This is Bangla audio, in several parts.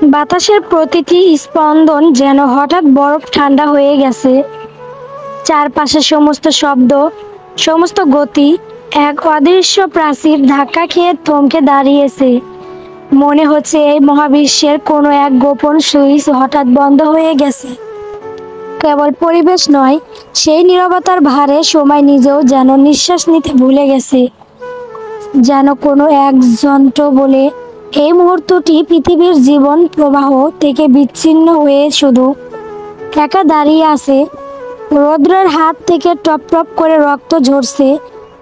বাতাসের প্রতিটি স্পন্দন যেন হঠাৎ বরফ ঠান্ডা হয়ে গেছে। চারপাশে সমস্ত শব্দ, সমস্ত গতি এক অদৃশ্য প্রাচীর ধাক্কা খেয়ে থমকে দাঁড়িয়েছে। মনে হচ্ছে এই মহাবিশ্বের কোনো এক গোপন সুইচ হঠাৎ বন্ধ হয়ে গেছে। কেবল পরিবেশ নয়, সেই নীরবতার ভারে সময় নিজেও যেন নিঃশ্বাস নিতে ভুলে গেছে। যেন কোনো এক যন্ত্র বলে এই মুহূর্তটি পৃথিবীর জীবন প্রবাহ থেকে বিচ্ছিন্ন হয়ে শুধু একা দাঁড়িয়ে আছে। রৌদ্রের হাত থেকে টপ টপ করে রক্ত ঝরছে,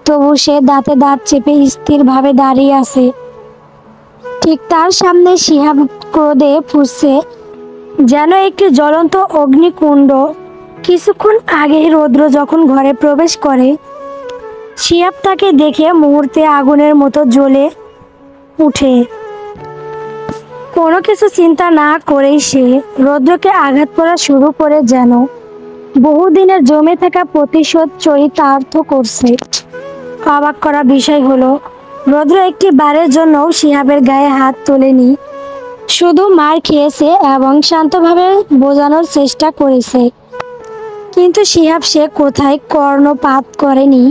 তবু সে দাঁতে দাঁত চেপে স্থিরভাবে দাঁড়িয়ে আছে। ঠিক তার সামনে শিহাব ক্রোধে ফুঁসছে, যেন একটি জ্বলন্ত অগ্নিকুণ্ড। কিছুক্ষণ আগে রৌদ্র যখন ঘরে প্রবেশ করে, শিহাব তাকে দেখে মুহূর্তে আগুনের মতো জ্বলে উঠে। কোনো কিছু চিন্তা না করেই সে রৌদ্রকে আঘাত করা শুরু করে, যেন বহুদিনের জমে থাকা প্রতিশোধ চরিতার্থ করছে। অবাক করা বিষয় হলো, রৌদ্র একটি বারের জন্যও শিহাবের গায়ে হাত তোলেনি। শুধু মার খেয়েছে এবং শান্তভাবে বোঝানোর চেষ্টা করেছে। কিন্তু শিহাব সে কোথায় কর্ণপাত করেনি।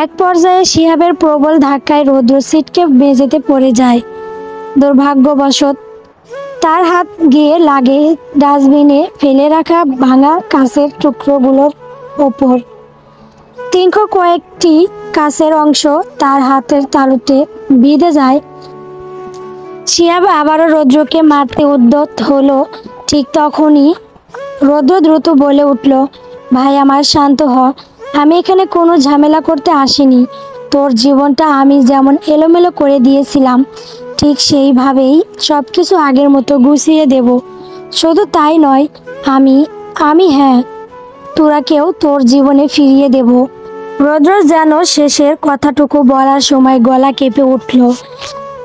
এক পর্যায়ে শিহাবের প্রবল ধাক্কায় রৌদ্র ছিটকে মেঝেতে পড়ে যায়। দুর্ভাগ্যবশত তার হাত গিয়ে লাগে ডাস্টবিনে ফেলে রাখা ভাঙা কাঁচের টুকরোগুলোর ওপর। তীক্ষ্ণ কয়েকটি কাঁচের অংশ তার হাতের তালুতে বিঁধে যায়। শিহাব আবারও রৌদ্রকে মারতে উদ্যত হলো। ঠিক তখনই রৌদ্র দ্রুত বলে উঠল, ভাই আমার, শান্ত হ। আমি এখানে কোনো ঝামেলা করতে আসিনি। তোর জীবনটা আমি যেমন এলোমেলো করে দিয়েছিলাম, ঠিক সেইভাবেই সব কিছু আগের মতো গুছিয়ে দেব। শুধু তাই নয়, আমি হ্যাঁ, তোরাকেও তোর জীবনে ফিরিয়ে দেব। রৌদ্র যেন শেষের কথাটুকু বলার সময় গলা কেঁপে উঠল।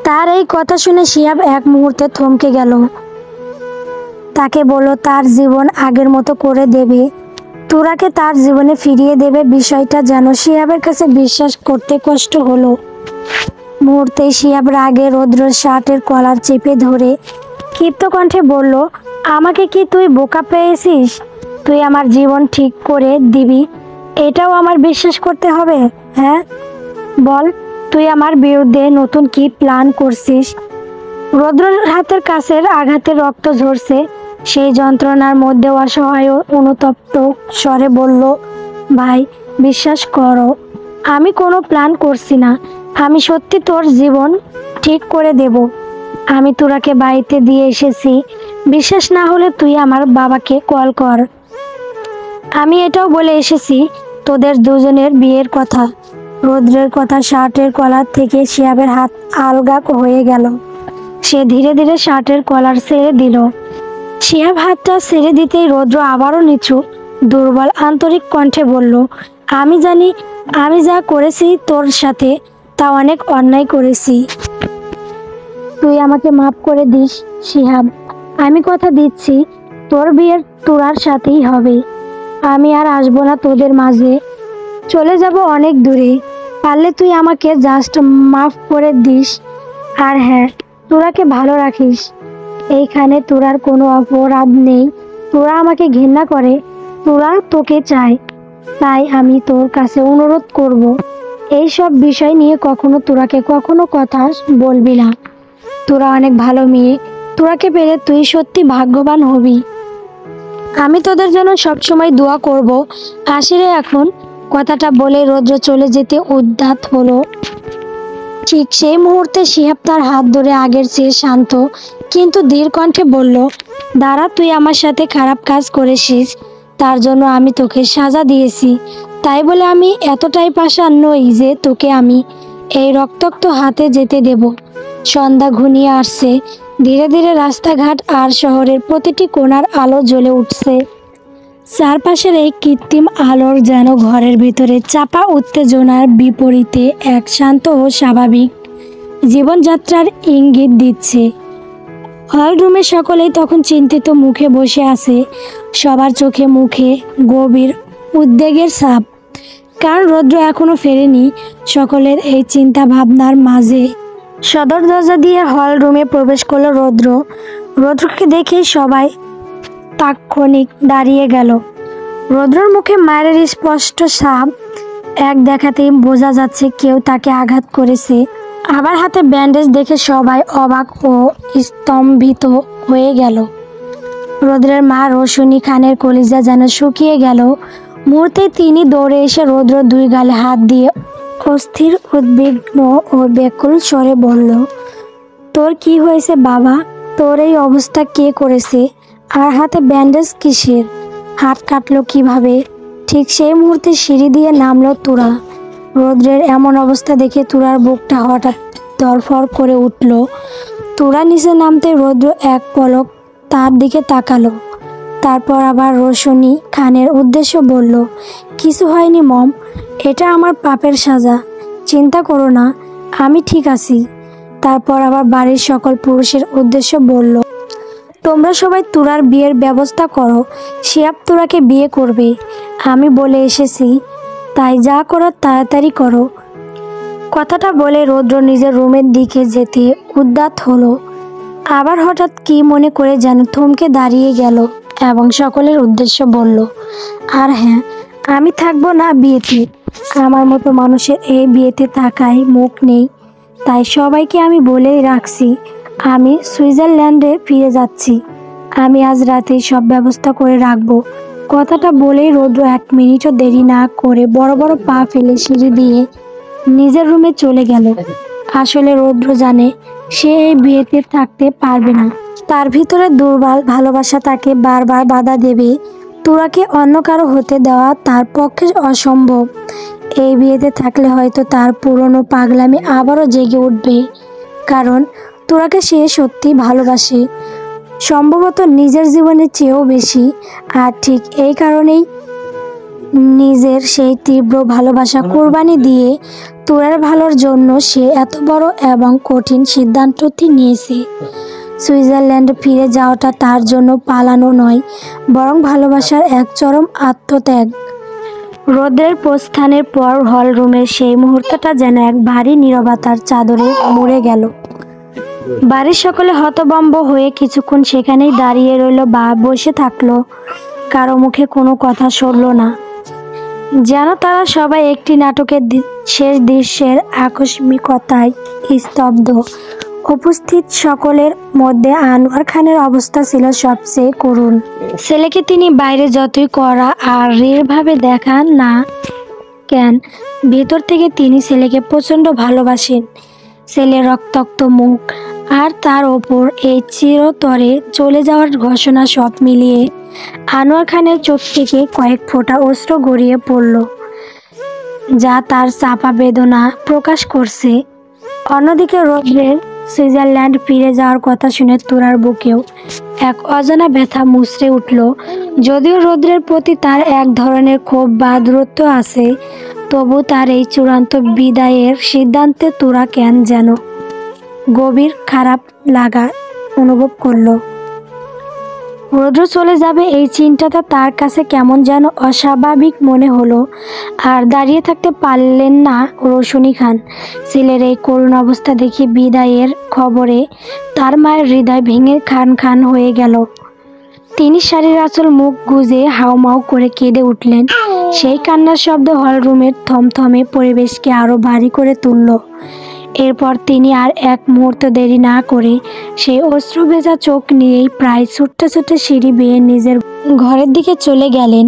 তার এই কথা শুনে শিহাব এক মুহূর্তে থমকে গেল। তাকে বলল তার জীবন আগের মতো করে দেবে, তোরাকে তার জীবনে ফিরিয়ে দেবে। বিষয়টা যেন শিহাবের কাছে বিশ্বাস করতে কষ্ট হলো। মুহূর্তেই শিহাব রাগে রৌদ্রের শার্টের কলার চেপে ধরে ক্ষিপ্ত কণ্ঠে বলল, আমাকে কি তুই বোকা পেয়েছিস? তুই আমার জীবন ঠিক করে দিবি, এটাও আমার বিশ্বাস করতে হবে? হ্যাঁ, বল, তুই আমার বিরুদ্ধে নতুন কি প্ল্যান করছিস? রৌদ্রের হাতের কাছের আঘাতে রক্ত ঝরছে। সেই যন্ত্রণার মধ্যে অসহায় অনুতপ্ত স্বরে বলল, ভাই বিশ্বাস করো, আমি কোনো প্ল্যান করছি না। আমি সত্যি তোর জীবন ঠিক করে দেব। আমি তোরাকে বাড়িতে দিয়ে এসেছি। বিশ্বাস না হলে তুই আমার বাবাকে কল কর। আমি এটাও বলে এসেছি তোদের দুজনের বিয়ের কথা। রৌদ্রের কথা শার্টের কলার থেকে শিহাবের হাত আলগা হয়ে গেল। সে ধীরে ধীরে শার্টের কলার ছেড়ে দিল। শিহাব হাতটা ছেড়ে দিতেই রৌদ্র আবারও নিচু দুর্বল আন্তরিক কণ্ঠে বলল, আমি জানি আমি যা করেছি তোর সাথে তা অনেক অন্যায় করেছি। তুই আমাকে মাফ করে দিস শিহাব। আমি কথা দিচ্ছি তোর বিয়ের তোরার সাথেই হবে। আমি আর আসবো না তোদের মাঝে, চলে যাব অনেক দূরে। পারলে তুই আমাকে জাস্ট মাফ করে দিস। আর হ্যাঁ, তোরাকে ভালো রাখিস। এইখানে তোরার কোনো অপরাধ নেই। তোরা আমাকে ঘৃণা করে, তোরা তোকে চায়। তাই আমি তোর কাছে অনুরোধ করব, এই সব বিষয় নিয়ে তোরাকে কখনো কথা বলবি না। তোরা অনেক ভালো মেয়ে, তোরাকে পেলে তুই সত্যি ভাগ্যবান হবি। আমি তোদের জন্য সবসময় দোয়া করব। আসি রে এখন। কথাটা বলে রৌদ্র চলে যেতে উদ্যত হলো। ঠিক সেই মুহূর্তে শিহাব তার হাত ধরে আগের চেয়ে শান্ত কিন্তু ধীর কণ্ঠে বলল, দাঁড়া, তুই আমার সাথে খারাপ কাজ করেছিস, তার জন্য আমি তোকে সাজা দিয়েছি। তাই বলে আমি এতটাই পাষাণ নই যে তোকে আমি এই রক্তাক্ত হাতে যেতে দেব। সন্ধ্যা ঘনিয়ে আসছে। ধীরে ধীরে রাস্তাঘাট আর শহরের প্রতিটি কোণার আলো জ্বলে উঠছে। চারপাশের এই কৃত্রিম আলোর যেন ঘরের ভিতরে চাপা উত্তেজনার বিপরীতে এক শান্ত ও স্বাভাবিক জীবনযাত্রার ইঙ্গিত দিচ্ছে। হলরুমে সকলেই তখন চিন্তিত মুখে বসে আছে। সবার চোখে মুখে গভীর উদ্বেগের ছাপ, কারণ রৌদ্র এখনো ফেরেনি। সকলের এই চিন্তা ভাবনার মাঝে সদর দরজা দিয়ে হল রুমে প্রবেশ করলো রৌদ্র। রৌদ্রকে দেখে সবাই তাৎক্ষণিক দাঁড়িয়ে গেল। রৌদ্রর মুখে মায়ের স্পষ্ট ছাপ, এক দেখাতেই বোঝা যাচ্ছে কেউ তাকে আঘাত করেছে। আবার হাতে ব্যান্ডেজ দেখে সবাই অবাক ও স্তম্ভিত হয়ে গেল। রৌদ্রের মা রোশনি খানের কলিজা যেন শুকিয়ে গেল। মুহূর্তে তিনি দৌড়ে এসে রৌদ্র দুই গালে হাত দিয়ে অস্থির, উদ্বিগ্ন ও ব্যাকুল স্বরে বলল, তোর কি হয়েছে বাবা? তোর এই অবস্থা কে করেছে? আর হাতে ব্যান্ডেজ কিসের? হাত কাটলো কিভাবে? ঠিক সেই মুহূর্তে সিঁড়ি দিয়ে নামলো তুরা। রৌদ্রের এমন অবস্থা দেখে তুরার বুকটা হঠাৎ ধড়ফড় করে উঠল। তুরা নিচে নামতে রৌদ্র এক পলক তার দিকে তাকালো, তারপর আবার রোশনি খানের উদ্দেশ্য বলল, কিছু হয়নি মম, এটা আমার পাপের সাজা, চিন্তা করো না, আমি ঠিক আছি। তারপর আবার বাড়ির সকল পুরুষের উদ্দেশ্য বলল, তোমরা সবাই তুরার বিয়ের ব্যবস্থা করো, শিয়াব তুরাকে বিয়ে করবে, আমি বলে এসেছি, তাই যা করার তাড়াতাড়ি করো। কথাটা বলে রৌদ্র নিজের রুমের দিকে যেতে উদ্যত হলো। আবার হঠাৎ কি মনে করে যেন থমকে দাঁড়িয়ে গেল এবং সকলের উদ্দেশ্য বলল, আর হ্যাঁ, আমি থাকবো না বিয়েতে। আমার মতো মানুষের এই বিয়েতে থাকায় মুখ নেই, তাই সবাইকে আমি বলেই রাখছি, আমি সুইজারল্যান্ডে ফিরে যাচ্ছি। আমি আজ রাতেই সব ব্যবস্থা করে রাখবো। কথাটা বলেই রৌদ্র 1 মিনিটও দেরি না করে বড় বড় পা ফেলে সিঁড়ি দিয়ে নিজের রুমে চলে গেল। আসলে রৌদ্র জানে সে এই বিয়েতে থাকতে পারবে না। তার ভিতরে দুর্বল ভালোবাসা তাকে বারবার বাধা দেবে। তুরাকে অন্য কারো হতে দেওয়া তার পক্ষে অসম্ভব। এই বিয়েতে থাকলে হয়তো তার পুরনো পাগলামি আবারও জেগে উঠবে, কারণ তুরাকে সে সত্যি ভালোবাসে, সম্ভবত নিজের জীবনের চেয়েও বেশি। আর ঠিক এই কারণেই নিজের সেই তীব্র ভালোবাসা কোরবানি দিয়ে তুরার ভালোর জন্য সে এত বড় এবং কঠিন সিদ্ধান্তটি নিয়েছে। সুইজারল্যান্ডে ফিরে যাওয়াটা তার জন্য পালানো নয়, বরং ভালোবাসার এক চরম আত্মত্যাগ। রৌদ্রের প্রস্থানের পর হল রুমের সেই মুহূর্তটা যেন এক ভারী নীরবতার চাদরে মুড়ে গেল। বাড়ির সকলে হতভম্ব হয়ে কিছুক্ষণ সেখানেই দাঁড়িয়ে রইল বা বসে থাকলো, কারো মুখে কোনো কথা সরল না, যেন তারা সবাই একটি নাটকের শেষ দৃশ্যের আকস্মিকতায় স্তব্ধ। উপস্থিত সকলের মধ্যে আনোয়ার খানের অবস্থা ছিল সবচেয়ে করুণ। ছেলেকে তিনি বাইরে যতই কড়া আর রেরভাবে দেখান না কেন, ভেতর থেকে তিনি ছেলেকে প্রচণ্ড ভালোবাসেন। ছেলের রক্তাক্ত মুখ আর তার ওপর এই চিরতরে চলে যাওয়ার ঘোষণা, সব মিলিয়ে আনোয়ার খানের চোখ থেকে কয়েক ফোঁটা অশ্র গড়িয়ে পড়ল, যা তার চাপা বেদনা প্রকাশ করছে। অন্যদিকে রৌদ্রের সুইজারল্যান্ড ফিরে যাওয়ার কথা শুনে তুরার বুকেও এক অজানা ব্যথা মুচড়ে উঠল। যদিও রৌদ্রের প্রতি তার এক ধরনের ক্ষোভ বা দূরত্ব আছে, তবু তার এই চূড়ান্ত বিদায়ের সিদ্ধান্তে তুরা কেন যেন গভীর খারাপ লাগা অনুভব করলো। রৌদ্র চলে যাবে এই চিন্তাটা তার কাছে কেমন যেন অস্বাভাবিক মনে হলো। আর দাঁড়িয়ে থাকতে পারলেন না রোশনি খান। ছেলের এই করুণ অবস্থা দেখে বিদায়ের খবরে তার মায়ের হৃদয় ভেঙে খান খান হয়ে গেল। তিনি শাড়ির আঁচল মুখ গুজে হাউমাউ করে কেঁদে উঠলেন। সেই কান্নার শব্দ হলরুমের থমথমে পরিবেশকে আরো ভারী করে তুলল। এরপর তিনি আর এক মুহূর্ত দেরি না করে সেই অশ্রু ভেজা চোখ নিয়েই প্রায় ছুটতে ছুটতে সিঁড়ি বেয়ে নিজের ঘরের দিকে চলে গেলেন।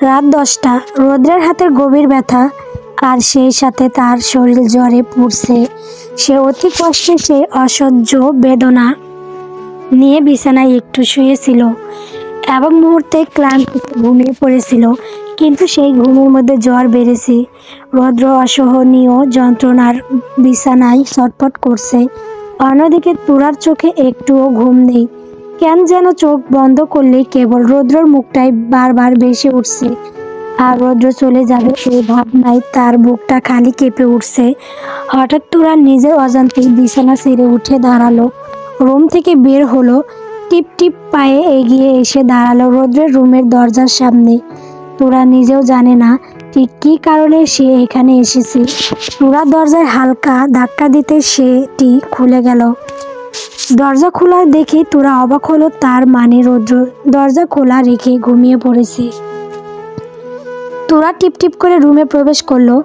রাত 10টা। রৌদ্রের হাতের গভীর ব্যথা আর সেই সাথে তার শরীর জ্বরে পুড়ছে। সে অতি কষ্টে সেই অসহ্য বেদনা নিয়ে বিছানায় একটু শুয়েছিল এবং মুহূর্তে ক্লান্তিতে ঘুমিয়ে পড়েছিল, কিন্তু সেই ঘুমের মধ্যে জ্বর বেড়েছে। রৌদ্র অসহনীয় যন্ত্রণার বিছানায় ছটফট করছে। অন্যদিকে তুরার চোখে একটুও ঘুম নেই। কেন যেন চোখ বন্ধ করলেই কেবল রৌদ্রর মুখটাই বারবার ভেসে উঠছে। আর রৌদ্র চলে যাবে এই ভাবনায় তার বুকটা খালি কেঁপে উঠছে। হঠাৎ তুরা নিজের অজান্তেই বিছানা ছেড়ে উঠে দাঁড়ালো, রুম থেকে বের হলো, টিপ টিপ পায়ে এগিয়ে এসে দাঁড়ালো রৌদ্রের রুমের দরজার সামনে। তুরা নিজেও জানে না ঠিক কী কারণে সে এখানে এসেছে। তুরা দরজায় হালকা ধাক্কা দিতে সেটি খুলে গেল। দরজা খোলা দেখে তোরা অবাক হলো, তার মানে রৌদ্র দরজা খোলা রেখে ঘুমিয়ে পড়েছে। তোরা টিপ টিপ করে রুমে প্রবেশ করলো।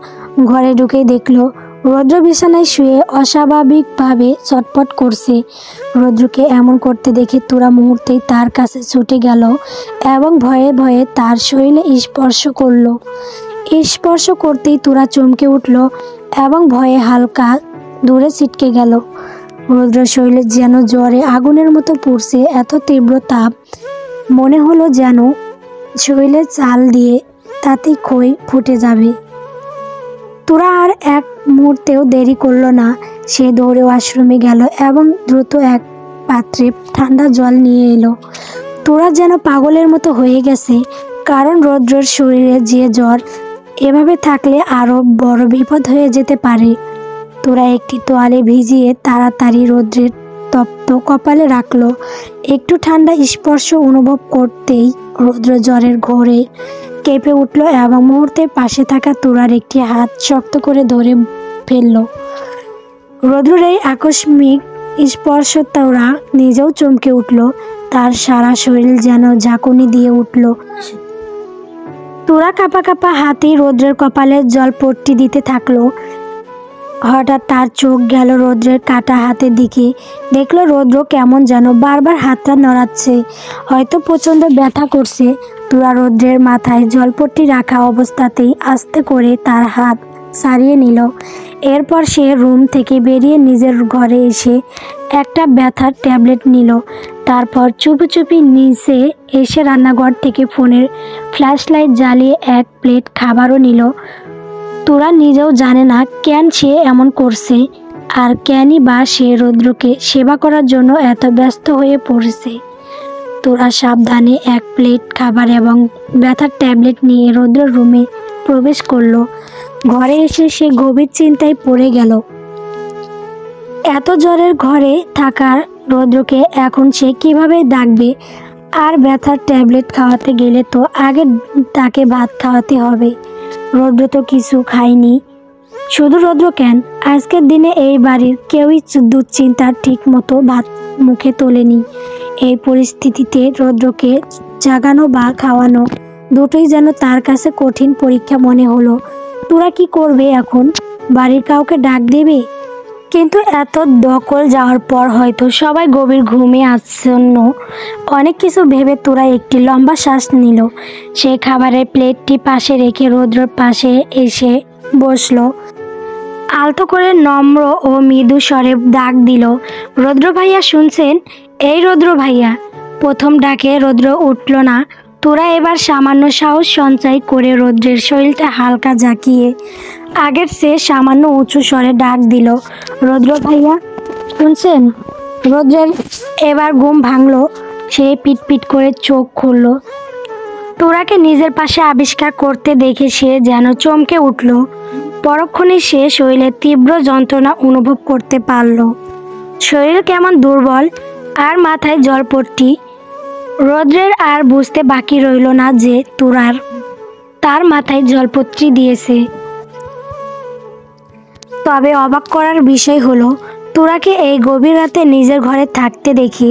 ঘরে ঢুকেই দেখলো রৌদ্র বিছানায় শুয়ে অস্বাভাবিকভাবে ছটফট করছে। রৌদ্রকে এমন করতে দেখে তোরা মুহূর্তেই তার কাছে ছুটে গেল এবং ভয়ে ভয়ে তার শরীরে স্পর্শ করলো। স্পর্শ করতেই তোরা চমকে উঠল এবং ভয়ে হালকা দূরে ছিটকে গেল। রৌদ্রের শরীরে যেন জ্বরে আগুনের মতো পুড়ছে, এত তীব্র তাপ, মনে হলো যেন শরীরে চাল দিয়ে তাতেই ক্ষয় ফুটে যাবে। তোরা আর এক মুহূর্তেও দেরি করলো না। সে দৌড়ে ওয়াশরুমে গেল এবং দ্রুত এক পাত্রে ঠান্ডা জল নিয়ে এলো। তোরা যেন পাগলের মতো হয়ে গেছে, কারণ রৌদ্রের শরীরে যে জ্বর, এভাবে থাকলে আরো বড় বিপদ হয়ে যেতে পারে। তোরা একটি তোয়ালে ভিজিয়ে তাড়াতাড়ি রৌদ্রের তপ্ত কপালে রাখলো। একটু ঠান্ডা স্পর্শ অনুভব করতেই রৌদ্র জ্বরের ঘোরে কেঁপে উঠল এবং মুহূর্তের পাশে থাকা তোরার একটি হাত শক্ত করে ধরে ফেলল। রৌদ্রের এই আকস্মিক স্পর্শ তোরা নিজেও চমকে উঠল। তার সারা শরীর যেন ঝাঁকুনি দিয়ে উঠল। তোরা কাঁপা কাঁপা হাতে রৌদ্রের কপালে জলপট্টি দিতে থাকলো। হঠাৎ তার চোখ গেল রৌদ্রের কাটা হাতের দিকে। দেখলো রৌদ্র কেমন যেন বারবার হাতটা নড়াচ্ছে, হয়তো প্রচণ্ড ব্যথা করছে। তোরা রৌদ্রের মাথায় জলপট্টি রাখা অবস্থাতেই আস্তে করে তার হাত ছাড়িয়ে নিল। এরপর সে রুম থেকে বেরিয়ে নিজের ঘরে এসে একটা ব্যথার ট্যাবলেট নিল। তারপর চুপি চুপি নিচে এসে রান্নাঘর থেকে ফোনের ফ্ল্যাশ লাইট জ্বালিয়ে এক প্লেট খাবারও নিল। তোরা নিজেও জানে না কেন সে এমন করছে, আর কেনই বা সে রৌদ্রকে সেবা করার জন্য এত ব্যস্ত হয়ে পড়েছে। তোরা সাবধানে এক প্লেট খাবার এবং ব্যথার ট্যাবলেট নিয়ে রৌদ্রের রুমে প্রবেশ করলো। ঘরে এসে সে গভীর চিন্তায় পড়ে গেল। এত জ্বরের ঘরে থাকার রৌদ্রকে এখন সে কিভাবে ডাকবে? আর ব্যথার ট্যাবলেট খাওয়াতে গেলে তো আগে তাকে ভাত খাওয়াতে হবে। রৌদ্র তো কিছু খায়নি। শুধু রৌদ্র কেন, আজকের দিনে এই বাড়ির কেউই দুশ্চিন্তার ঠিক মতো ভাত মুখে তোলেনি। এই পরিস্থিতিতে রৌদ্রকে জাগানো বা খাওয়ানো দুটোই যেন তার কাছে কঠিন পরীক্ষা মনে হলো। তোরা কি করবে এখন? বাড়ির কাউকে ডাক দেবে? কিন্তু এত দখল যাওয়ার পর হয়তো সবাই গভীর ঘুমে আচ্ছন্ন। অনেক কিছু ভেবে তোরা একটি লম্বা শ্বাস নিল। সে খাবারের প্লেটটি পাশে রেখে রৌদ্রর পাশে এসে বসলো। আলতো করে নম্র ও মৃদু স্বরে ডাক দিল, রৌদ্র ভাইয়া শুনছেন? এই রৌদ্র ভাইয়া। প্রথম ডাকে রৌদ্র উঠল না। তোরা এবার সামান্য সাহস সঞ্চয় করে রৌদ্রের শরীরটা হালকা ঝাঁকিয়ে আগের চেয়ে সামান্য উঁচু স্বরে ডাক দিল, রৌদ্র ভাইয়া শুনছেন? রৌদ্রের এবার ঘুম ভাঙলো। সে পিটপিট করে চোখ খুলল। তোরাকে নিজের পাশে আবিষ্কার করতে দেখে সে যেন চমকে উঠল। পরক্ষণে সে শরীরে তীব্র যন্ত্রণা অনুভব করতে পারল। শরীর কেমন দুর্বল আর মাথায় জলপট্টি। রৌদ্রের আর বুঝতে বাকি রইল না যে তোরার তার মাথায় জলপট্টি দিয়েছে। তবে অবাক করার বিষয় হলো, তোরাকে এই গভীর রাতে নিজের ঘরে থাকতে দেখে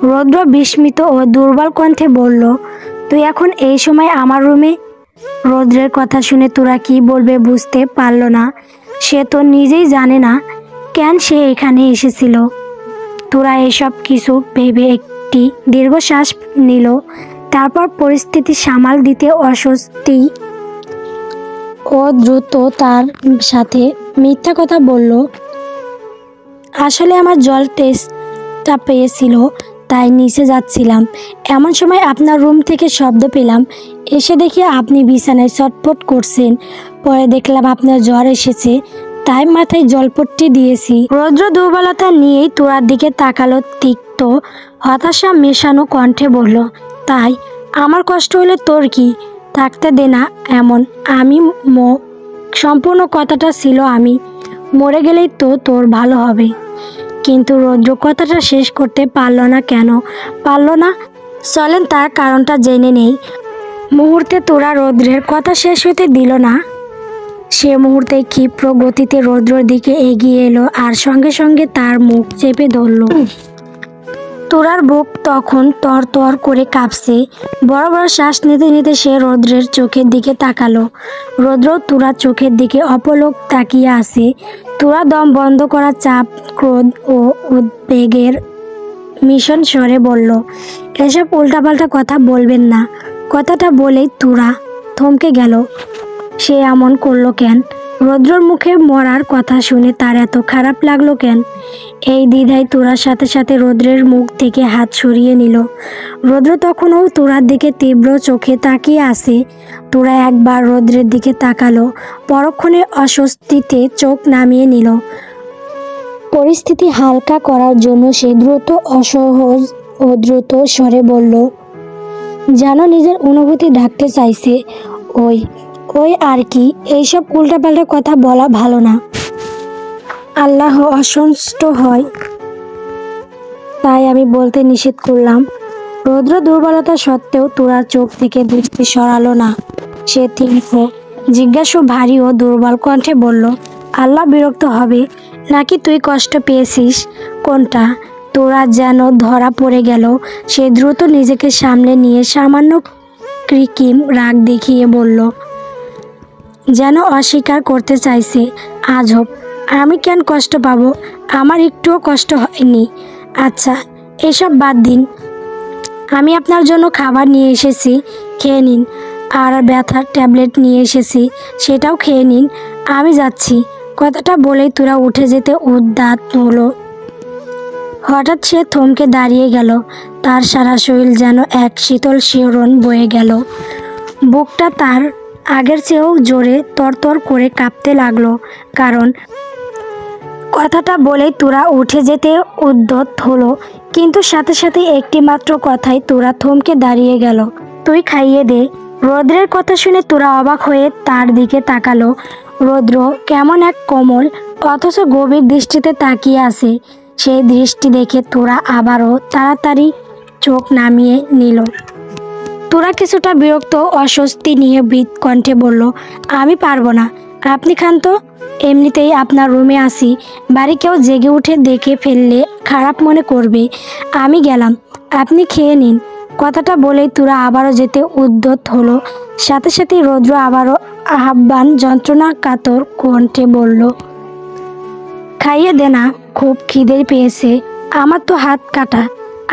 রৌদ্র বিস্মিত ও দুর্বল কণ্ঠে বলল, তুই এখন এই সময় আমার রুমে? রৌদ্রের কথা শুনে তোরা কি বলবে বুঝতে পারল না। সে তো নিজেই জানে না কেন সে এখানে এসেছিল। তোরা এসব কিছু ভেবে একটি দীর্ঘশ্বাস নিল। তারপর পরিস্থিতি সামাল দিতে অস্বস্তি ও দ্রুত তার সাথে মিথ্যা কথা বলল, আসলে আমার জল টেস্টটা পেয়েছিল, তাই নিচে যাচ্ছিলাম। এমন সময় আপনার রুম থেকে শব্দ পেলাম। এসে দেখি আপনি বিছানায় ছটফট করছেন। পরে দেখলাম আপনার জ্বর এসেছে, তাই মাথায় জলপট্টি দিয়েছি। রৌদ্র দুর্বলতা নিয়েই তোরার দিকে তাকালো, তিক্ত হতাশা মেশানো কণ্ঠে বলল, তাই আমার কষ্ট হলে তোর কি? থাকতে দে না এমন। আমি সম্পূর্ণ কথাটা ছিল আমি মরে গেলেই তো তোর ভালো হবে। কিন্তু রৌদ্র কথাটা শেষ করতে পারল না। কেন পারল না? চলেন তার কারণটা জেনে নেই। মুহূর্তে তোরা রৌদ্রের কথা শেষ হতে দিল না। সে মুহূর্তে ক্ষিপ্র গতিতে রৌদ্রের দিকে এগিয়ে এলো আর সঙ্গে সঙ্গে তার মুখ চেপে ধরল। তোরার বুক তখন তর করে কাঁপছে। বড় বড় শ্বাস নিতে নিতে সে রৌদ্রের চোখের দিকে তাকালো। রৌদ্র তোরার চোখের দিকে অপলক তাকিয়ে আছে। তোরা দম বন্ধ করা চাপ, ক্রোধ ও উদ্বেগের মিশন স্বরে বলল, এসব উল্টাপাল্টা কথা বলবেন না। কথাটা বলেই তোরা থমকে গেল। সে এমন করলো কেন? রৌদ্রর মুখে মরার কথা শুনে তার এত খারাপ লাগলো কেন? এই দ্বিধায় তোরার সাথে সাথে রৌদ্রের মুখ থেকে হাত সরিয়ে নিল। রৌদ্র তখনও তোরার দিকে তীব্র চোখে তাকিয়ে আছে। তোরা একবার রৌদ্রের দিকে তাকালো, পরক্ষণে অস্বস্তিতে চোখ নামিয়ে নিল। পরিস্থিতি হালকা করার জন্য সে দ্রুত, অসহজ ও দ্রুত স্বরে বলল, যেন নিজের অনুভূতি ঢাকতে চাইছে, ওই ওই আর কি, এইসব উল্টাপাল্টা কথা বলা ভালো না। আল্লাহ অসন্তুষ্ট হয়, তাই আমি বলতে নিষেধ করলাম। রৌদ্র দুর্বলতা সত্ত্বেও তোরার চোখ থেকে দৃষ্টি সরালো না। সে তীব্র, জিজ্ঞাসু, ভারী ও দুর্বল কণ্ঠে বলল, আল্লাহ বিরক্ত হবে নাকি তুই কষ্ট পেয়েছিস? কোনটা? তোরা যেন ধরা পড়ে গেল। সে দ্রুত নিজেকে সামলে নিয়ে সামান্য কৃত্রিম রাগ দেখিয়ে বলল, যেন অস্বীকার করতে চাইছে। আজব, আমি কেন কষ্ট পাবো? আমার একটুও কষ্ট হয়নি। আচ্ছা, এসব বাদ দিন, আমি আপনার জন্য খাবার নিয়ে এসেছি, খেয়ে নিন। আর ব্যথার ট্যাবলেট নিয়ে এসেছি, সেটাও খেয়ে নিন। আমি যাচ্ছি। কথাটা বলেই তোরা উঠে যেতে উদ্যত হলো। হঠাৎ সে থমকে দাঁড়িয়ে গেল। তার সারা শরীর যেন এক শীতল শিহরণ বয়ে গেল। বুকটা তার আগের চেয়েও জোরে তরতর করে কাঁপতে লাগলো। কারণ কথাটা বলেই তোরা উঠে যেতে উদ্যত হলো, কিন্তু সাথে সাথে একটি মাত্র কথায় তোরা থমকে দাঁড়িয়ে গেল, তুই খাইয়ে দে। রৌদ্রের কথা শুনে তোরা অবাক হয়ে তার দিকে তাকালো। রৌদ্র কেমন এক কোমল অথচ গভীর দৃষ্টিতে তাকিয়ে আছে। সেই দৃষ্টি দেখে তোরা আবারও তাড়াতাড়ি চোখ নামিয়ে নিল। তোরা কিছুটা বিরক্ত, অস্বস্তি নিয়ে ভীত কণ্ঠে বলল, আমি পারবো না, আপনি খান তো। এমনিতেই আপনার রুমে আসি, বাড়ি কেউ জেগে উঠে দেখে ফেললে খারাপ মনে করবে। আমি গেলাম, আপনি খেয়ে নিন। কথাটা বলেই তোরা আবারও যেতে উদ্যত হলো। সাথে সাথে রৌদ্র আবারও আহ্বান যন্ত্রণা কাতর কণ্ঠে বলল, খাইয়ে দে না, খুব খিদে পেয়েছে। আমার তো হাত কাটা,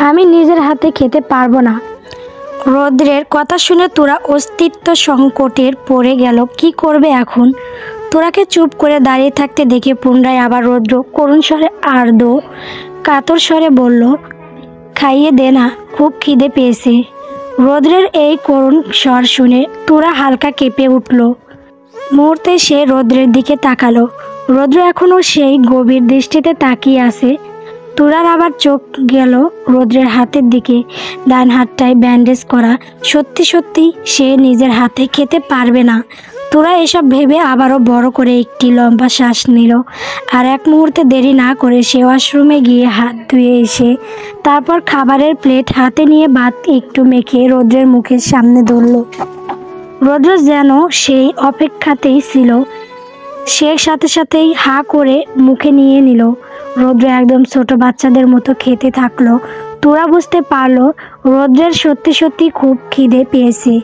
আমি নিজের হাতে খেতে পারবো না। রৌদ্রের কথা শুনে তোরা অস্তিত্ব সংকটের পড়ে গেল। কি করবে এখন? তোরাকে চুপ করে দাঁড়িয়ে থাকতে দেখে পুনরায় আবার রৌদ্র করুণ স্বরে আর্দ্র কাতর স্বরে বলল, খাইয়ে দে না, খুব খিদে পেয়েছে। রৌদ্রের এই করুণ স্বর শুনে তোরা হালকা কেঁপে উঠল। মুহূর্তে সে রৌদ্রের দিকে তাকালো। রৌদ্র এখনও সেই গভীর দৃষ্টিতে তাকিয়ে আছে। তোরার আবার চোখ গেল রৌদ্রের হাতের দিকে। ডান হাতটায় ব্যান্ডেজ করা। সত্যি সত্যি সে নিজের হাতে খেতে পারবে না। তোরা এসব ভেবে আবারও বড় করে একটি লম্বা শ্বাস নিল। আর এক মুহূর্তে দেরি না করে সে ওয়াশরুমে গিয়ে হাত ধুয়ে এসে তারপর খাবারের প্লেট হাতে নিয়ে ভাত একটু মেখে রৌদ্রের মুখের সামনে ধরল। রৌদ্র যেন সেই অপেক্ষাতেই ছিল। সে সাথে সাথেই হা করে মুখে নিয়ে নিল। রৌদ্র একদম ছোট বাচ্চাদের মতো খেতে থাকলো। তোরা বুঝতে পারলো রৌদ্রের সত্যি সত্যি খুব খিদে পেয়েছে।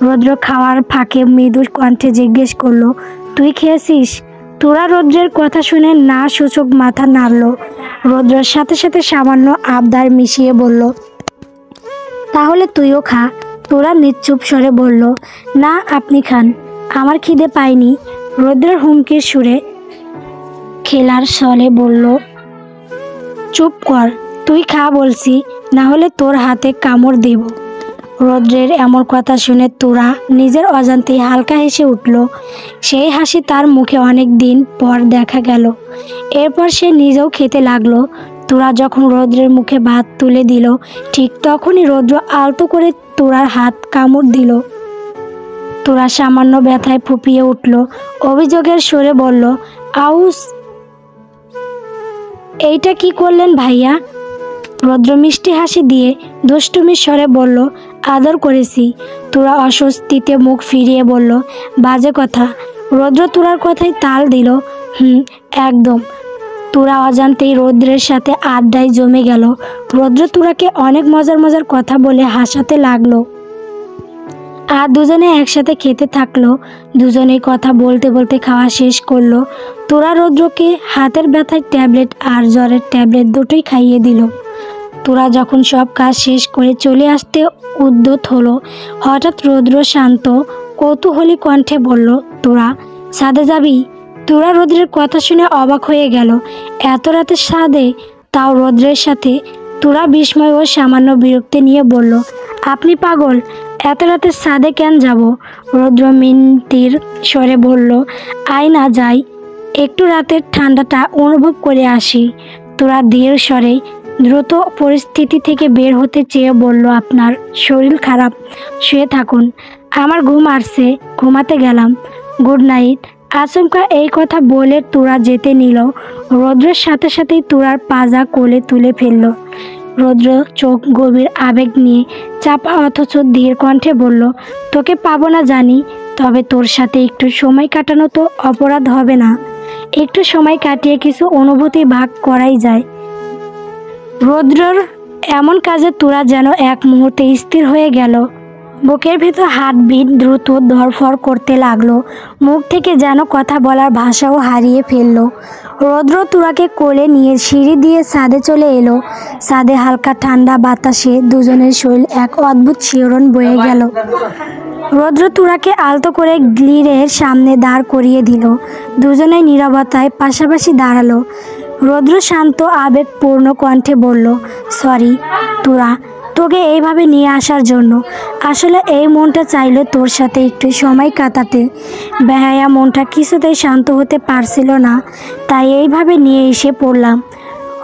রৌদ্র খাওয়ার ফাঁকে মৃদু কণ্ঠে জিজ্ঞেস করলো, তুই খেয়েছিস? তোরা রৌদ্রের কথা শুনে না সূচক মাথা নাড়ল। রৌদ্রের সাথে সাথে সামান্য আবদার মিশিয়ে বলল, তাহলে তুইও খা। তোরা নিশ্চুপ স্বরে বলল, না, আপনি খান, আমার খিদে পায়নি। রৌদ্রের হুমকির সুরে খেলার ছলে বলল, চুপ কর, তুই খা বলছি, না হলে তোর হাতে কামড় দেব। রৌদ্রের এমন কথা শুনে তোরা নিজের অজান্তেই হালকা হেসে উঠল। সেই হাসি তার মুখে অনেক দিন পর দেখা গেল। এরপর সে নিজেও খেতে লাগলো। তোরা যখন রৌদ্রের মুখে ভাত তুলে দিল, ঠিক তখনই রৌদ্র আলতো করে তোরার হাত কামড় দিল। তোরা সামান্য ব্যথায় ফুপিয়ে উঠল। অভিযোগের সুরে বলল, আউস, এইটা কি করলেন ভাইয়া? রৌদ্র মিষ্টি হাসি দিয়ে দুষ্টুমির স্বরে বলল, আদর করেছি। তোরা অস্বস্তিতে মুখ ফিরিয়ে বলল, বাজে কথা। রৌদ্র তোরার কথায় তাল দিল, একদম। তোরা অজান্তেই রৌদ্রের সাথে আড্ডায় জমে গেল। রৌদ্র তোরাকে অনেক মজার মজার কথা বলে হাসাতে লাগলো আর দুজনে একসাথে খেতে থাকলো। দুজনেই কথা বলতে বলতে খাওয়া শেষ করলো। তোরা রৌদ্রকে হাতের ব্যথায় ট্যাবলেট আর জ্বরের ট্যাবলেট দুটোই খাইয়ে দিল। তোরা যখন সব কাজ শেষ করে চলে আসতে উদ্যত হলো, হঠাৎ রৌদ্র শান্ত কৌতূহলী কণ্ঠে বলল, তোরা ছাদে যাবি? তোরা রৌদ্রের কথা শুনে অবাক হয়ে গেল। এত রাতে ছাদে, তাও রৌদ্রের সাথে। তোরা বিস্ময় ও সামান্য বিরক্তি নিয়ে বলল, আপনি পাগল, এত রাতে ছাদে কেন যাব? রৌদ্র মিনতির স্বরে বলল, আয় না যাই, একটু রাতের ঠান্ডাটা অনুভব করে আসি। তোরা ধীর স্বরে দ্রুত পরিস্থিতি থেকে বের হতে চেয়ে বলল, আপনার শরীর খারাপ, শুয়ে থাকুন, আমার ঘুম আসছে, ঘুমাতে গেলাম, গুড নাইট। আচমকা এই কথা বলে তোরা যেতে নিল। রৌদ্রের সাথে সাথেই তোরার পাজা কোলে তুলে ফেলল। রৌদ্র চোখ গভীর আবেগ নিয়ে চাপা অথচ ধীর কণ্ঠে বলল, তোকে পাবো না জানি, তবে তোর সাথে একটু সময় কাটানো তো অপরাধ হবে না। একটু সময় কাটিয়ে কিছু অনুভূতি ভাগ করাই যায়। রৌদ্রর এমন কাজে তোরা যেন এক মুহূর্তে স্থির হয়ে গেল। বুকের ভেতর হার্টবিট দ্রুত ধরফর করতে লাগলো। মুখ থেকে যেন কথা বলার ভাষাও হারিয়ে ফেলল। রৌদ্র তোরাকে কোলে নিয়ে সিঁড়ি দিয়ে ছাদে চলে এলো। ছাদে হালকা ঠান্ডা বাতাসে দুজনের শরীর এক অদ্ভুত শিহরণ বয়ে গেল। রৌদ্র তোরাকে আলতো করে গ্রিলের সামনে দাঁড় করিয়ে দিল। দুজনে নীরবতায় পাশাপাশি দাঁড়ালো। রৌদ্র শান্ত আবেগপূর্ণ কণ্ঠে বলল, সরি তোরা, তোকে এইভাবে নিয়ে আসার জন্য। আসলে এই মনটা চাইলো তোর সাথে একটু সময় কাটাতে। বেহায়া মনটা কিছুতেই শান্ত হতে পারছিল না, তাই এইভাবে নিয়ে এসে পড়লাম।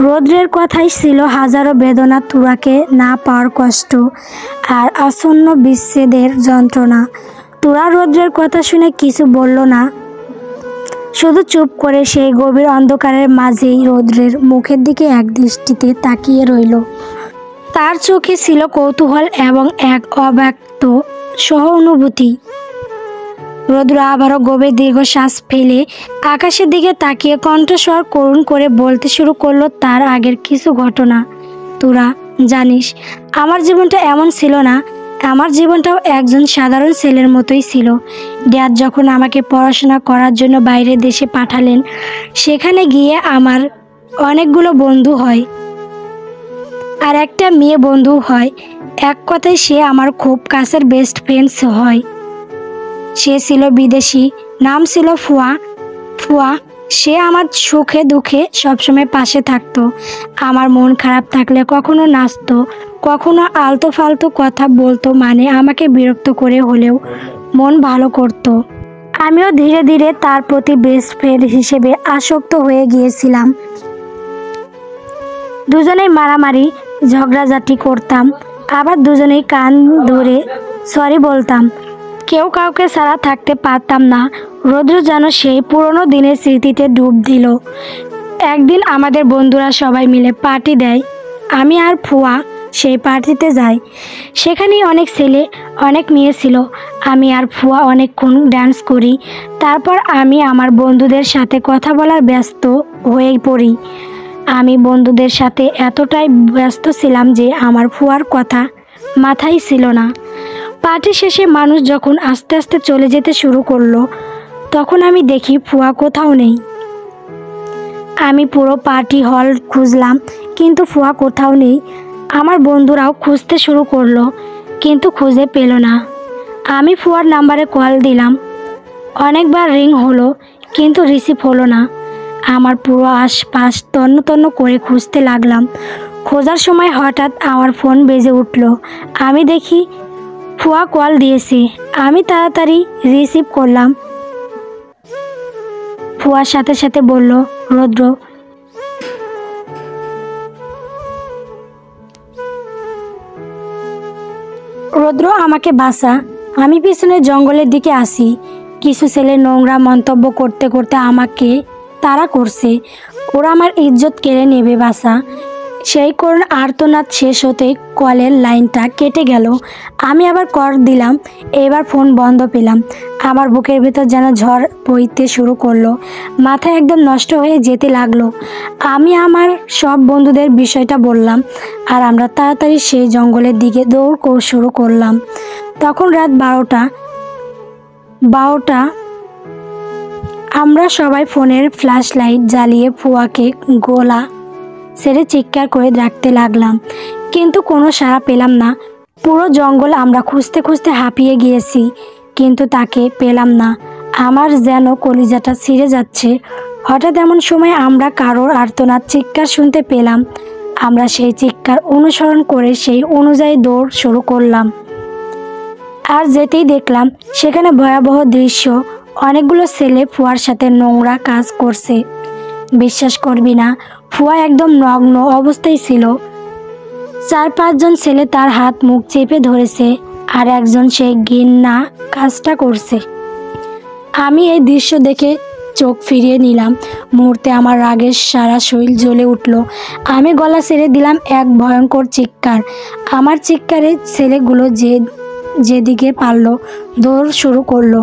রৌদ্রের কথাই ছিল হাজারো বেদনা, তোরাকে না পাওয়ার কষ্ট আর আসন্ন বিচ্ছেদের যন্ত্রণা। তোরা রৌদ্রের কথা শুনে কিছু বলল না, শুধু চুপ করে সেই গভীর অন্ধকারের মাঝেই রৌদ্রের মুখের দিকে এক দৃষ্টিতে তাকিয়ে রইল। তার চোখে ছিল কৌতূহল এবং এক অব্যক্ত সহানুভূতি। রৌদ্র আবারও গভীর দীর্ঘশ্বাস ফেলে আকাশের দিকে তাকিয়ে কণ্ঠস্বর করুণ করে বলতে শুরু করলো তার আগের কিছু ঘটনা। তোরা জানিস, আমার জীবনটা এমন ছিল না। আমার জীবনটাও একজন সাধারণ ছেলের মতোই ছিল। ড্যাড যখন আমাকে পড়াশোনা করার জন্য বাইরের দেশে পাঠালেন, সেখানে গিয়ে আমার অনেকগুলো বন্ধু হয় আর একটা মেয়ে বন্ধু হয়। এক কথায় সে আমার খুব কাছের বেস্ট ফ্রেন্ডস হয়। সে ছিল বিদেশি, নাম ছিল ফুয়া। ফুয়া সে আমার সুখে দুঃখে সবসময় পাশে থাকতো। আমার মন খারাপ থাকলে কখনো নাচতো, কখনো আলতো ফালতো কথা বলতো, মানে আমাকে বিরক্ত করে হলেও মন ভালো করতো। আমিও ধীরে ধীরে তার প্রতি বেস্ট ফ্রেন্ড হিসেবে আসক্ত হয়ে গিয়েছিলাম। দুজনেই মারামারি ঝগড়াঝাটি করতাম, আবার দুজনেই কান ধরে সরি বলতাম। কেউ কাউকে ছাড়া থাকতে পারতাম না। রৌদ্র যেন সেই পুরনো দিনের স্মৃতিতে ডুব দিল। একদিন আমাদের বন্ধুরা সবাই মিলে পার্টি দেয়। আমি আর ফুয়া সেই পার্টিতে যাই। সেখানেই অনেক ছেলে অনেক মেয়ে ছিল। আমি আর ফুয়া অনেকক্ষণ ডান্স করি। তারপর আমি আমার বন্ধুদের সাথে কথা বলার ব্যস্ত হয়ে পড়ি। আমি বন্ধুদের সাথে এতটাই ব্যস্ত ছিলাম যে আমার ফুয়ার কথা মাথায় ছিল না। পার্টি শেষে মানুষ যখন আস্তে আস্তে চলে যেতে শুরু করলো, তখন আমি দেখি ফুয়া কোথাও নেই। আমি পুরো পার্টি হল খুঁজলাম, কিন্তু ফুয়া কোথাও নেই। আমার বন্ধুরাও খুঁজতে শুরু করলো, কিন্তু খুঁজে পেল না। আমি ফুয়ার নাম্বারে কল দিলাম, অনেকবার রিং হলো, কিন্তু রিসিভ হলো না। আমার পুরো আশপাশ তন্ন তন্ন করে খুঁজতে লাগলাম। খোঁজার সময় হঠাৎ আমার ফোন বেজে উঠল। আমি দেখি ফুয়া কল দিয়েছে। আমি তাড়াতাড়ি রিসিভ করলাম। ফুয়ার সাথে সাথে বলল, রৌদ্র রৌদ্র আমাকে বাঁচা। আমি পিছনে জঙ্গলের দিকে আসি। কিছু ছেলে নোংরা মন্তব্য করতে করতে আমাকে তাড়া করছে। ওরা আমার ইজ্জত কেড়ে নেবে, বাঁচা। সেই করুণ আর্তনাদ শেষ হতেই কলের লাইনটা কেটে গেল। আমি আবার কর দিলাম। এবার ফোন বন্ধ পেলাম। আমার বুকের ভেতর যেন ঝড় বইতে শুরু করলো। মাথা একদম নষ্ট হয়ে যেতে লাগলো। আমি আমার সব বন্ধুদের বিষয়টা বললাম, আর আমরা তাড়াতাড়ি সেই জঙ্গলের দিকে দৌড় শুরু করলাম। তখন রাত 12টা। আমরা সবাই ফোনের ফ্ল্যাশ লাইট জ্বালিয়ে ফুয়াকে গোলা ছেড়ে চিৎকার করে ডাকতে লাগলাম, কিন্তু কোনো সাড়া পেলাম না। পুরো জঙ্গল আমরা খুঁজতে খুঁজতে হাঁপিয়ে গিয়েছি, কিন্তু তাকে পেলাম না। আমার যেন কলিজাটা ছিঁড়ে যাচ্ছে। হঠাৎ এমন সময় আমরা কারোর আর্তনাদ চিৎকার শুনতে পেলাম। আমরা সেই চিৎকার অনুসরণ করে সেই অনুযায়ী দৌড় শুরু করলাম। আর যেতেই দেখলাম সেখানে ভয়াবহ দৃশ্য। অনেকগুলো ছেলে ফুয়ার সাথে নোংরা কাজ করছে। বিশ্বাস করবি না, ফুয়া একদম নগ্ন অবস্থায় ছিল। 4-5 জন ছেলে তার হাত মুখ চেপে ধরেছে, আর একজন সেই ঘৃণা কাজটা করছে। আমি এই দৃশ্য দেখে চোখ ফিরিয়ে নিলাম। মুহূর্তে আমার রাগের সারা শরীর জ্বলে উঠল। আমি গলা ছেড়ে দিলাম এক ভয়ঙ্কর চিৎকার। আমার চিৎকারে ছেলেগুলো যেদিকে পারলো দৌড় শুরু করলো।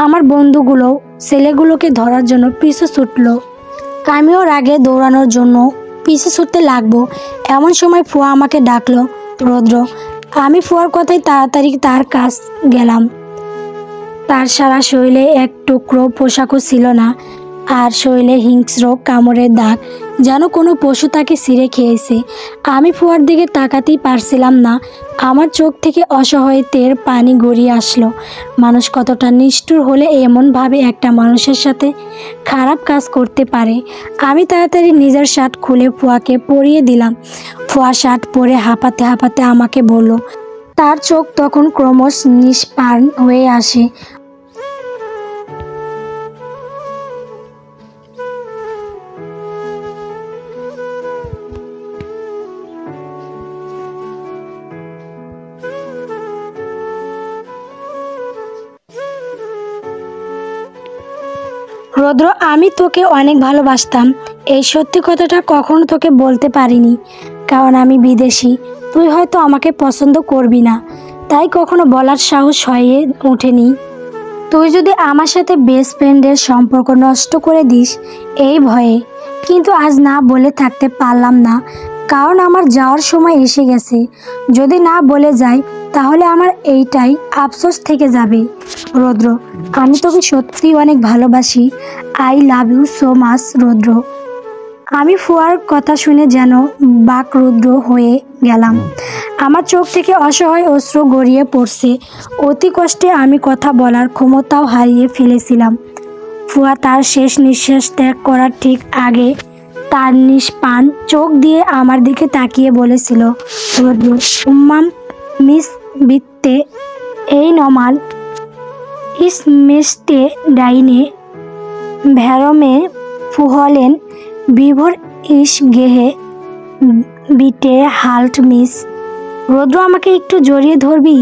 আমার বন্ধুগুলো ছেলেগুলোকে ধরার জন্য পিছু ছুটলো। আমিও রাগে দৌড়ানোর জন্য পিছু ছুটতে লাগবো। এমন সময় ফুয়া আমাকে ডাকলো, রৌদ্র। আমি ফুয়ার কথায় তাড়াতাড়ি তার কাছ গেলাম। তার সারা শরীরে এক টুকরো পোশাকও ছিল না, আর শরীরে হিংস্র কামড়ের দাগ, যেন কোনো পশু তাকে ছিঁড়ে খেয়েছে। আমি ফুয়ার দিকে তাকাতেই পারছিলাম না। আমার চোখ থেকে অসহায়ত্বের পানি গড়িয়ে আসলো। মানুষ কতটা নিষ্ঠুর হলে এমনভাবে একটা মানুষের সাথে খারাপ কাজ করতে পারে। আমি তাড়াতাড়ি নিজের শার্ট খুলে ফুয়াকে পরিয়ে দিলাম। ফুয়া শার্ট পরে হাঁপাতে হাঁপাতে আমাকে বলল। তার চোখ তখন ক্রমশ নিষ্প্রাণ হয়ে আসে। রৌদ্র, আমি তোকে অনেক ভালোবাসতাম। এই সত্যি কথাটা কখনো তোকে বলতে পারিনি, কারণ আমি বিদেশি। তুই হয়তো আমাকে পছন্দ করবি না, তাই কখনো বলার সাহস হয়ে ওঠেনি। তুই যদি আমার সাথে বেস্ট ফ্রেন্ডের সম্পর্ক নষ্ট করে দিস এই ভয়ে। কিন্তু আজ না বলে থাকতে পারলাম না, কারণ আমার যাওয়ার সময় এসে গেছে। যদি না বলে যাই তাহলে আমার এইটাই আফসোস থেকে যাবে। রৌদ্র, আমি তোকে সত্যি অনেক ভালোবাসি। I love you so much Roudra. আমি ফুয়ার কথা শুনে যেন বাকরুদ্ধ হয়ে গেলাম। আমার চোখ থেকে অসহায় অশ্রু গড়িয়ে পড়ছে। অতি কষ্টে আমি কথা বলার ক্ষমতাও হারিয়ে ফেলেছিলাম। ফুয়া তার শেষ নিঃশ্বাস ত্যাগ করার ঠিক আগে তার নিষ্পান চোখ দিয়ে আমার দিকে তাকিয়ে বলেছিল, রৌদ্র, উম্মাম মিস বিত্তে এই নমাল ইস মেস্টে ডাইনে ভ্যারমে ফুহলেন বিভোর ইস গেহে বিটে হাল্ট মিস। রৌদ্র, আমাকে একটু জড়িয়ে ধরবি?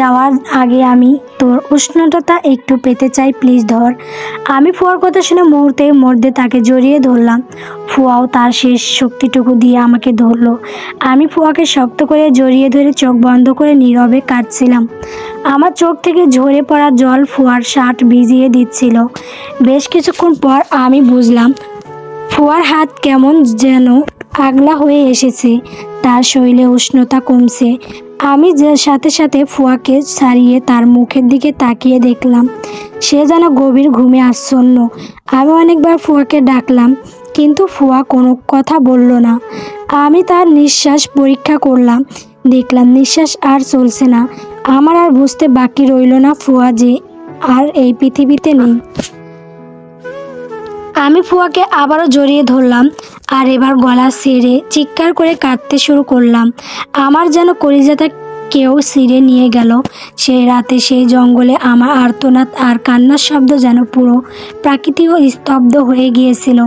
যাওয়ার আগে আমি তোর উষ্ণতা একটু পেতে চাই, প্লিজ ধর। আমি ফুয়ার কথা শুনে মুহূর্তের মধ্যে তাকে জড়িয়ে ধরলাম। ফুয়াও তার শেষ শক্তিটুকু দিয়ে আমাকে ধরলো। আমি ফুয়াকে শক্ত করে জড়িয়ে ধরে চোখ বন্ধ করে নীরবে কাঁদছিলাম। আমার চোখ থেকে ঝরে পড়া জল ফুয়ার শার্ট ভিজিয়ে দিচ্ছিল। বেশ কিছুক্ষণ পর আমি বুঝলাম ফুয়ার হাত কেমন যেন আগলা হয়ে এসেছে, তার শরীরে উষ্ণতা কমছে। আমি সাথে সাথে ফুয়াকে ছাড়িয়ে তার মুখের দিকে তাকিয়ে দেখলাম সে যেন গভীর ঘুমে আচ্ছন্ন। আমি অনেকবার ফুয়াকে ডাকলাম, কিন্তু ফুয়া কোনো কথা বলল না। আমি তার নিঃশ্বাস পরীক্ষা করলাম, দেখলাম নিঃশ্বাস আর চলছে না। আমার আর বুঝতে বাকি রইল না ফুয়া যে আর এই পৃথিবীতে নেই। আমি ফুয়াকে আবারও জড়িয়ে ধরলাম, আর এবার গলা ছেড়ে চিৎকার করে কাঁদতে শুরু করলাম। আমার যেন কলিজাটা কেউ ছিঁড়ে নিয়ে গেল। সেই রাতে সেই জঙ্গলে আমার আর্তনাদ আর কান্নার শব্দ যেন পুরো প্রাকৃতিক স্তব্ধ হয়ে গিয়েছিল।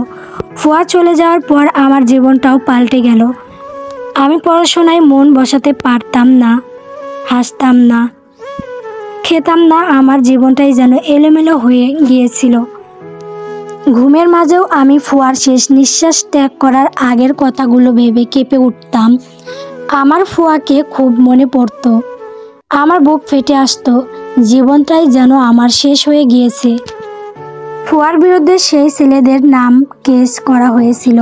ফুয়া চলে যাওয়ার পর আমার জীবনটাও পাল্টে গেল। আমি পড়াশোনায় মন বসাতে পারতাম না, হাসতাম না, খেতাম না। আমার জীবনটাই যেন এলোমেলো হয়ে গিয়েছিল। ঘুমের মাঝেও আমি ফুয়ার শেষ নিঃশ্বাস ত্যাগ করার আগের কথাগুলো ভেবে কেঁপে উঠতাম। আমার ফুয়াকে খুব মনে পড়তো। আমার বুক ফেটে আসতো, জীবনটাই যেন আমার শেষ হয়ে গিয়েছে। ফুয়ার বিরুদ্ধে সেই ছেলেদের নাম কেস করা হয়েছিল।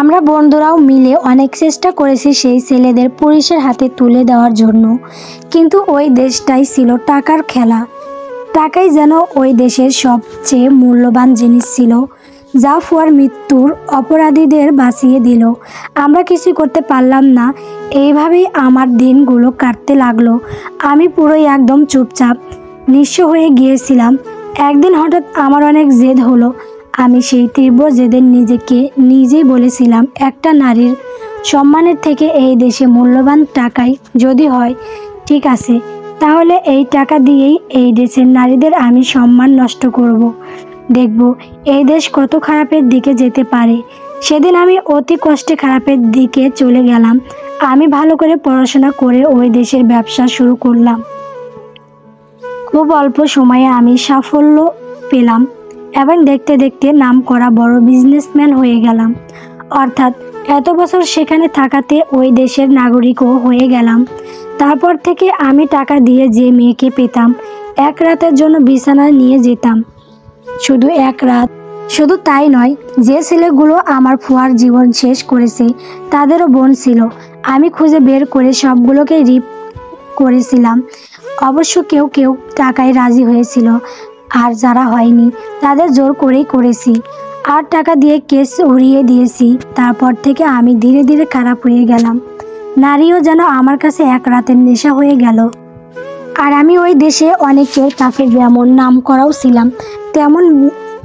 আমরা বন্ধুরাও মিলে অনেক চেষ্টা করেছি সেই ছেলেদের পুলিশের হাতে তুলে দেওয়ার জন্য, কিন্তু ওই দেশটাই ছিল টাকার খেলা। টাকাই যেন ওই দেশের সবচেয়ে মূল্যবান জিনিস ছিল, যা ফুয়ার মৃত্যুর অপরাধীদের বাঁচিয়ে দিল। আমরা কিছু করতে পারলাম না। এইভাবেই আমার দিনগুলো কাটতে লাগলো। আমি পুরোই একদম চুপচাপ, নিঃস্ব হয়ে গিয়েছিলাম। একদিন হঠাৎ আমার অনেক জেদ হলো। আমি সেই তীব্র জেদের নিজেকে নিজেই বলেছিলাম, একটা নারীর সম্মানের থেকে এই দেশে মূল্যবান টাকাই যদি হয়, ঠিক আছে, তাহলে এই টাকা দিয়েই এই দেশের নারীদের আমি সম্মান নষ্ট করব। দেখব এই দেশ কত খারাপের দিকে যেতে পারে। সেদিন আমি অতি কষ্টে খারাপের দিকে চলে গেলাম। আমি ভালো করে পড়াশোনা করে ওই দেশের ব্যবসা শুরু করলাম। খুব অল্প সময়ে আমি সাফল্য পেলাম এবং দেখতে দেখতে নামকরা বড় বিজনেসম্যান হয়ে গেলাম। অর্থাৎ এত বছর সেখানে থাকাতে ওই দেশের নাগরিকও হয়ে গেলাম। তারপর থেকে আমি টাকা দিয়ে যে মেয়েকে পেতাম, এক রাতের জন্য বিছানায় নিয়ে যেতাম। শুধু এক রাত, শুধু তাই নয়, যে ছেলেগুলো আমার ফুয়ার জীবন শেষ করেছে তাদেরও বোন ছিল। আমি খুঁজে বের করে সবগুলোকে রিপ করেছিলাম। অবশ্য কেউ কেউ টাকায় রাজি হয়েছিল, আর যারা হয়নি তাদের জোর করেই করেছি, আর টাকা দিয়ে কেস উড়িয়ে দিয়েছি। তারপর থেকে আমি ধীরে ধীরে খারাপ হয়ে গেলাম। নারীও যেন আমার কাছে এক রাতের নেশা হয়ে গেল। আর আমি ওই দেশে অনেকের কাছে যেমন নাম করাও ছিলাম, তেমন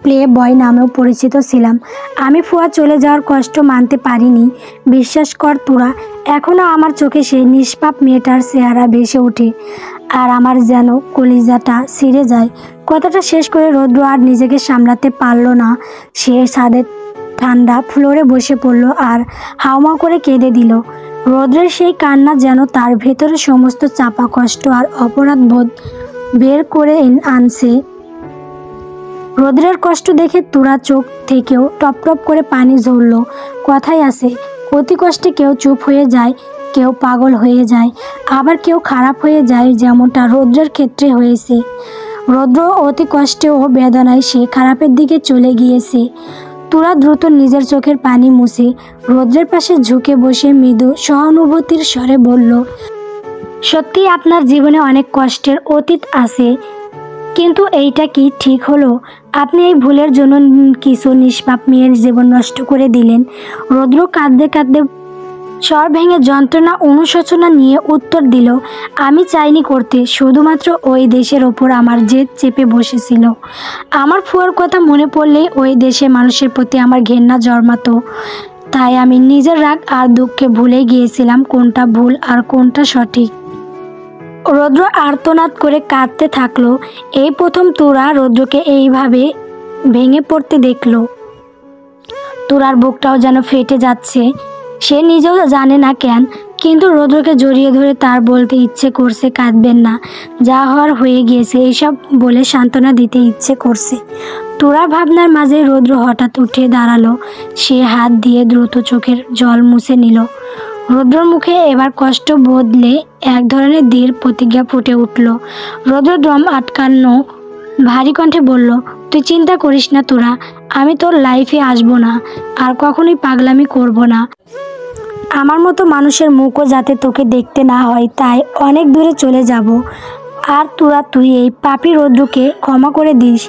প্লে বয় নামেও পরিচিত ছিলাম। আমি ফুয়া চলে যাওয়ার কষ্ট মানতে পারিনি। বিশ্বাস কর তোরা, এখনও আমার চোখে সেই নিষ্পাপ মেয়েটার চেহারা ভেসে ওঠে, আর আমার যেন কলিজাটা ছিঁড়ে যায়। কথাটা শেষ করে রৌদ্র আর নিজেকে সামলাতে পারল না। সে ছাদের ঠান্ডা ফ্লোরে বসে পড়ল আর হাওমাও করে কেঁদে দিল। রৌদ্রের সেই কান্না যেন তার ভেতরে সমস্ত চাপা কষ্ট আর অপরাধবোধ বের করে আনছে। রৌদ্রের কষ্ট দেখে তুরা চোখ থেকেও টপ টপ করে পানি ঝরল। কথাই আছে, অতি কষ্টে কেউ চুপ হয়ে যায়, কেউ পাগল হয়ে যায়, আবার কেউ খারাপ হয়ে যায়, যেমনটা রৌদ্রের ক্ষেত্রে হয়েছে। রৌদ্র অতি কষ্টে ও বেদনায় সে খারাপের দিকে চলে গিয়েছে। তুরা দ্রুত নিজের চোখের পানি মুছে রৌদ্রের পাশে ঝুঁকে বসে মৃদু সহানুভূতির স্বরে বলল, সত্যি আপনার জীবনে অনেক কষ্টের অতীত আছে, কিন্তু এইটা কি ঠিক হলো? আপনি এই ভুলের জন্য কিছু নিষ্পাপ মেয়ের জীবন নষ্ট করে দিলেন। রৌদ্র কাঁদতে কাঁদতে স্বর ভেঙে যন্ত্রণা অনুশোচনা নিয়ে উত্তর দিল, আমি চাইনি করতে, শুধুমাত্র ওই দেশের ওপর আমার জেদ চেপে বসেছিল। আমার ফুয়ার কথা মনে পড়লেই ওই দেশের মানুষের প্রতি আমার ঘেন্না জন্মাতো। তাই আমি নিজের রাগ আর দুঃখে ভুলে গিয়েছিলাম কোনটা ভুল আর কোনটা সঠিক। রৌদ্র আর্তনাদ করে কাঁদতে থাকলো। এই প্রথম তুরা রৌদ্রকে এইভাবে ভেঙে পড়তে দেখলো। তুরার বুকটাও যেন ফেটে যাচ্ছে। সে নিজেও জানে না কেন, কিন্তু রৌদ্রকে জড়িয়ে ধরে তার বলতে ইচ্ছে করছে, কাঁদবেন না, যা হওয়ার হয়ে গিয়েছে, এইসব বলে সান্ত্বনা দিতে ইচ্ছে করছে। তুরার ভাবনার মাঝে রৌদ্র হঠাৎ উঠে দাঁড়ালো। সে হাত দিয়ে দ্রুত চোখের জল মুছে নিল। রৌদ্রর মুখে এবার কষ্ট বদলে এক ধরনের দৃঢ় প্রতিজ্ঞা ফুটে উঠল। রৌদ্র দম আটকানো ভারী কণ্ঠে বলল, তুই চিন্তা করিস না তোরা, আমি তোর লাইফে আসবো না, আর কখনোই পাগলামি করব না। আমার মতো মানুষের মুখও যাতে তোকে দেখতে না হয়, তাই অনেক দূরে চলে যাব। আর তোরা, তুই এই পাপী রৌদ্রকে ক্ষমা করে দিস।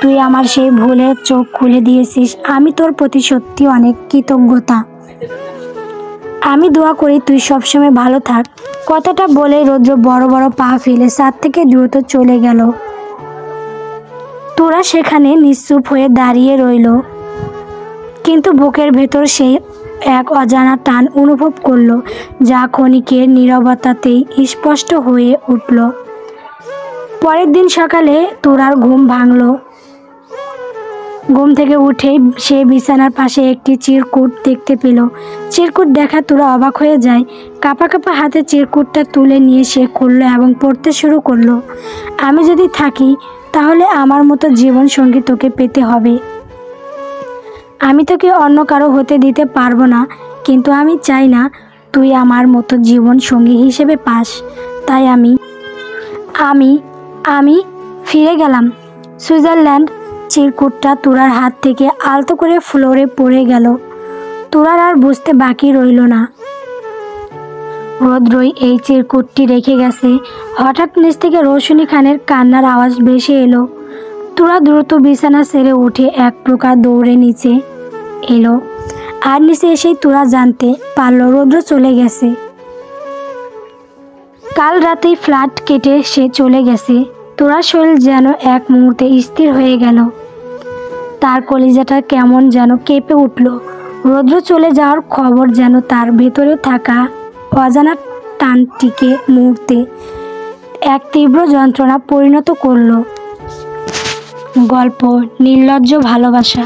তুই আমার সেই ভুলের চোখ খুলে দিয়েছিস। আমি তোর প্রতি সত্যি অনেক কৃতজ্ঞতা। আমি দোয়া করি তুই সবসময় ভালো থাক। কথাটা বলে রৌদ্র বড় বড় পা ফেলে ছাদ থেকে দ্রুত চলে গেল। তোরা সেখানে নিশ্চুপ হয়ে দাঁড়িয়ে রইল, কিন্তু বুকের ভেতর সেই এক অজানা টান অনুভব করল, যা ক্ষণিকের নীরবতাতেই স্পষ্ট হয়ে উঠল। পরের দিন সকালে তোরার ঘুম ভাঙল। ঘুম থেকে উঠেই সে বিছানার পাশে একটি চিরকুট দেখতে পেল। চিরকুট দেখা তোরা অবাক হয়ে যায়। কাঁপা কাঁপা হাতে চিরকুটটা তুলে নিয়ে সে খুলল এবং পড়তে শুরু করলো, আমি যদি থাকি তাহলে আমার মতো জীবন সঙ্গী তোকে পেতে হবে। আমি তোকে অন্য কারো হতে দিতে পারবো না, কিন্তু আমি চাই না তুই আমার মতো জীবন সঙ্গী হিসেবে পাস। তাই আমি আমি আমি ফিরে গেলাম সুইজারল্যান্ড। চিরকুটটা তুরার হাত থেকে আলতো করে ফ্লোরে পড়ে গেল। তুরার আর বুঝতে বাকি রইল না রৌদ্রই এই চিরকুটটি রেখে গেছে। হঠাৎ নিচ থেকে রৌশনী খানের কান্নার আওয়াজ ভেসে এলো। তুরা দ্রুত বিছানা ছেড়ে উঠে এক প্রকার দৌড়ে নিচে এলো। আর নিচে এসেই তুরা জানতে পারল রৌদ্র চলে গেছে। কাল রাতেই ফ্ল্যাট কেটে সে চলে গেছে। তুরার শরীর যেন এক মুহূর্তে স্থির হয়ে গেল। তার কলিজাটা কেমন যেন কেঁপে উঠল। রৌদ্র চলে যাওয়ার খবর যেন তার ভেতরে থাকা অজানা টানটিকে মুহূর্তে এক তীব্র যন্ত্রণা পরিণত করল। গল্প নির্লজ্জ ভালোবাসা।